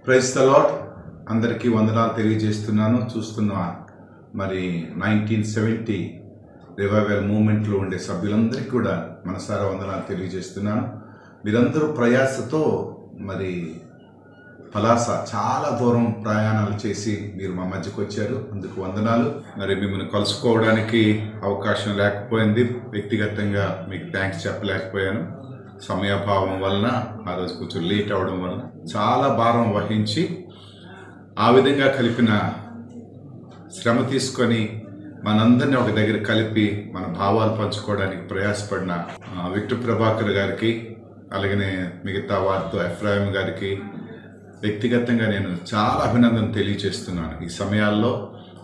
Praise the lord. అందరికీ వందనాలు తెలియజేస్తున్నాను. చూస్తున్నా మరి 1970 రివైవల్ మూమెంట్లో ఉండే సభ్యులందరికీ కూడా మనసారా వందనాలు తెలియజేస్తున్నాను. మీరందరూ ప్రయాసతో మరి పలాస చాలా దూరం ప్రయాణాలు చేసి మీరు మా మధ్యకు వచ్చారు, అందుకు వందనాలు. మరి మిమ్మల్ని కలుసుకోవడానికి అవకాశం లేకపోయింది, వ్యక్తిగతంగా మీకు థ్యాంక్స్ చెప్పలేకపోయాను. సమయాభావం వలన ఆ రోజు కొంచెం లేట్ అవడం వలన చాలా భారం వహించి ఆ విధంగా కలిపిన శ్రమ తీసుకొని మనందరినీ ఒక దగ్గర కలిపి మన భావాలు పంచుకోవడానికి ప్రయాసపడిన విక్టర్ ప్రభాకర్ గారికి, అలాగనే మిగతా వారితో ఎఫ్రాయిం గారికి వ్యక్తిగతంగా నేను చాలా అభినందన తెలియజేస్తున్నాను. ఈ సమయాల్లో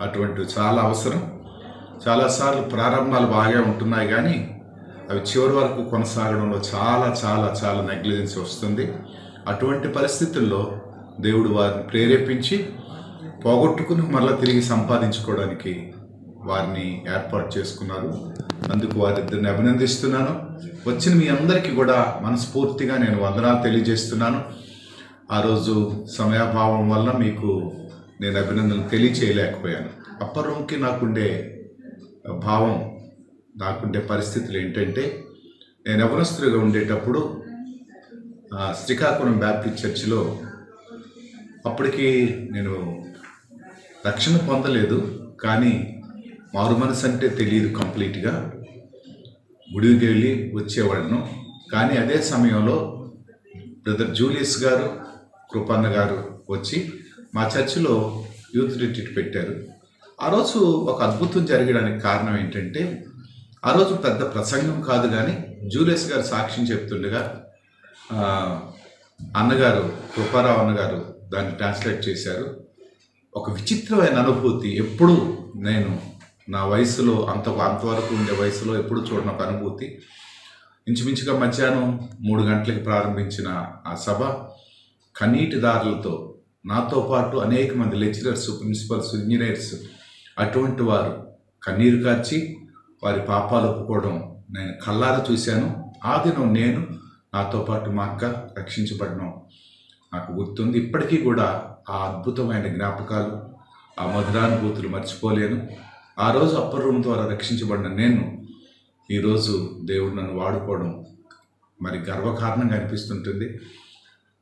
అటువంటి చాలా అవసరం. చాలాసార్లు ప్రారంభాలు బాగా ఉంటున్నాయి, కానీ అవి చివరి వరకు కొనసాగడంలో చాలా చాలా చాలా నెగ్లిజెన్స్ వస్తుంది. అటువంటి పరిస్థితుల్లో దేవుడు వారిని ప్రేరేపించి పోగొట్టుకుని మళ్ళీ తిరిగి సంపాదించుకోవడానికి వారిని ఏర్పాటు చేసుకున్నారు. అందుకు వారిద్దరిని అభినందిస్తున్నాను. వచ్చిన మీ అందరికీ కూడా మనస్ఫూర్తిగా నేను వందనాలు తెలియజేస్తున్నాను. ఆ రోజు సమయాభావం వల్ల మీకు నేను అభినందనలు తెలియచేయలేకపోయాను. అప్పర్ రూమ్కి నాకుండే భావం, నాకుండే పరిస్థితులు ఏంటంటే, నేను యవనస్తుడిగా ఉండేటప్పుడు శ్రీకాకుళం బ్యాప్టిస్ట్ చర్చిలో, అప్పటికి నేను రక్షణ పొందలేదు, కానీ మారు మనసు అంటే తెలియదు కంప్లీట్గా. గుడికి వెళ్ళి వచ్చేవాళ్ళను. కానీ అదే సమయంలో బ్రదర్ జూలియస్ గారు, కృపన్న గారు వచ్చి మా చర్చిలో యూత్ రిట్రీట్ పెట్టారు. ఆ రోజు ఒక అద్భుతం జరగడానికి కారణం ఏంటంటే, ఆ రోజు పెద్ద ప్రసంగం కాదు, కానీ జూలియస్ గారు సాక్ష్యం చెప్తుండగా అన్నగారు, కృపారావు అన్నగారు దాన్ని ట్రాన్స్లేట్ చేశారు. ఒక విచిత్రమైన అనుభూతి. ఎప్పుడు నేను నా వయసులో అంతవరకు ఉండే వయసులో ఎప్పుడు చూడని ఒక అనుభూతి. ఇంచుమించుగా మధ్యాహ్నం 3 గంటలకు ప్రారంభించిన ఆ సభ కన్నీటి దారులతో, నాతో పాటు అనేక మంది లెక్చరర్స్, ప్రిన్సిపల్స్, ఇంజనీర్స్, అటువంటి వారు కన్నీరు కార్చి వారి పాపాలు ఒప్పుకోవడం నేను కళ్ళారా చూశాను. ఆ దినం నేను, నాతో పాటు మా అక్క రక్షించబడడం నాకు గుర్తుంది. ఇప్పటికీ కూడా ఆ అద్భుతమైన జ్ఞాపకాలు, ఆ మధురానుభూతులు మర్చిపోలేను. ఆ రోజు అప్పర్ రూమ్ ద్వారా రక్షించబడిన నేను ఈరోజు దేవుడు నన్ను వాడుకోవడం మరి గర్వకారణంగా అనిపిస్తుంటుంది.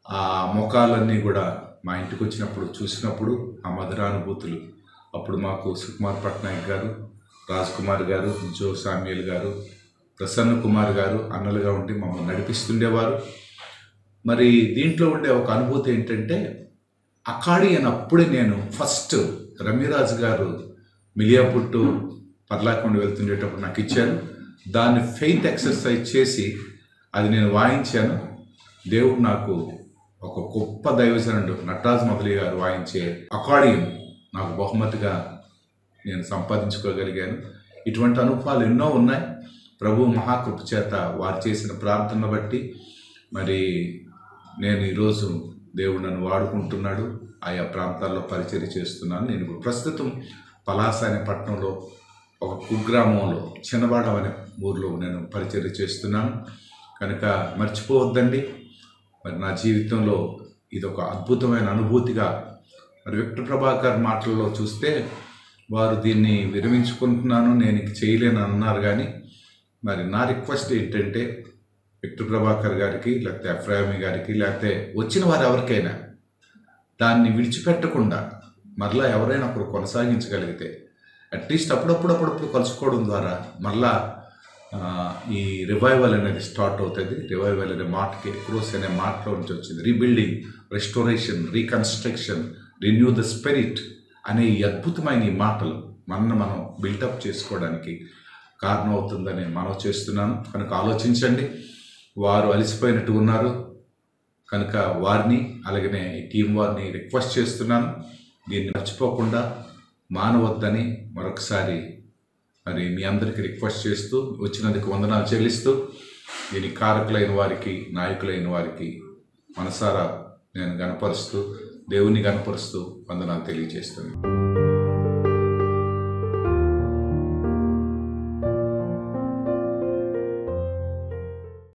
ఆ ముఖాలన్నీ కూడా మా ఇంటికి వచ్చినప్పుడు చూసినప్పుడు ఆ మధురానుభూతులు, అప్పుడు మాకు సుకుమార్ పట్నాయక్ గారు, రాజ్ కుమార్ గారు, జో సామ్యుల్ గారు, ప్రసన్న కుమార్ గారు అన్నలుగా ఉండి మమ్మల్ని నడిపిస్తుండేవారు. మరి దీంట్లో ఉండే ఒక అనుభూతి ఏంటంటే, అకాడియన్ అప్పుడే నేను ఫస్ట్ రమ్యరాజు గారు మిలియాపుట్టు పర్లాకొండ వెళ్తుండేటప్పుడు నాకు ఇచ్చారు. దాన్ని ఫెయిత్ ఎక్సర్సైజ్ చేసి అది నేను వాయించాను. దేవుడు నాకు ఒక గొప్ప దైవజనుడు నటరాజ్ మొదలి గారు వాయించే అకాడియన్ నాకు బహుమతిగా నేను సంపాదించుకోగలిగాను. ఇటువంటి అనుభవాలు ఎన్నో ఉన్నాయి. ప్రభు మహాకృప చేత వారు చేసిన ప్రార్థన బట్టి మరి నేను ఈరోజు దేవుడు నన్ను వాడుకుంటున్నాడు. ఆయా ప్రాంతాల్లో పరిచర్య చేస్తున్నాను. నేను ప్రస్తుతం పలాస అనే పట్టణంలో ఒక కుగ్రామంలో చిన్నవాడ అనే ఊరిలో నేను పరిచర్య చేస్తున్నాను. కనుక మర్చిపోవద్దండి. మరి నా జీవితంలో ఇది ఒక అద్భుతమైన అనుభూతిగా, మరి విక్టర్ ప్రభాకర్ మాటల్లో చూస్తే వారు దీన్ని విరమించుకుంటున్నాను, నేను ఇంక చేయలేను అన్నారు. కానీ మరి నా రిక్వెస్ట్ ఏంటంటే, విక్టర్ ప్రభాకర్ గారికి, లేకపోతే ఎఫ్రాయిం గారికి, లేకపోతే వచ్చిన వారు ఎవరికైనా దాన్ని విడిచిపెట్టకుండా మరలా ఎవరైనా అప్పుడు కొనసాగించగలిగితే, అట్లీస్ట్ అప్పుడప్పుడు కలుసుకోవడం ద్వారా మరలా ఈ రివైవల్ అనేది స్టార్ట్ అవుతుంది. రివైవల్ అనే మాటకి, క్రోస్ అనే మాటలో నుంచి వచ్చింది. Rebuilding, restoration, reconstruction, renew the spirit అనే ఈ అద్భుతమైన ఈ మాటలు మనం బిల్టప్ చేసుకోవడానికి కారణం అవుతుందని మనం చేస్తున్నాను. కనుక ఆలోచించండి. వారు అలసిపోయినట్టు ఉన్నారు కనుక వారిని, అలాగనే ఈ టీం వారిని రిక్వెస్ట్ చేస్తున్నాను, దీన్ని మర్చిపోకుండా మానవద్దని మరొకసారి మరి మీ అందరికీ రిక్వెస్ట్ చేస్తూ, వచ్చినందుకు వందనాలు చెల్లిస్తూ, దీనికి కారకులైన వారికి, నాయకులైన వారికి మనసారా నేను గణపరుస్తూ, దేవుని గణపరుస్తూ వందనాలు తెలియజేస్తున్నాను.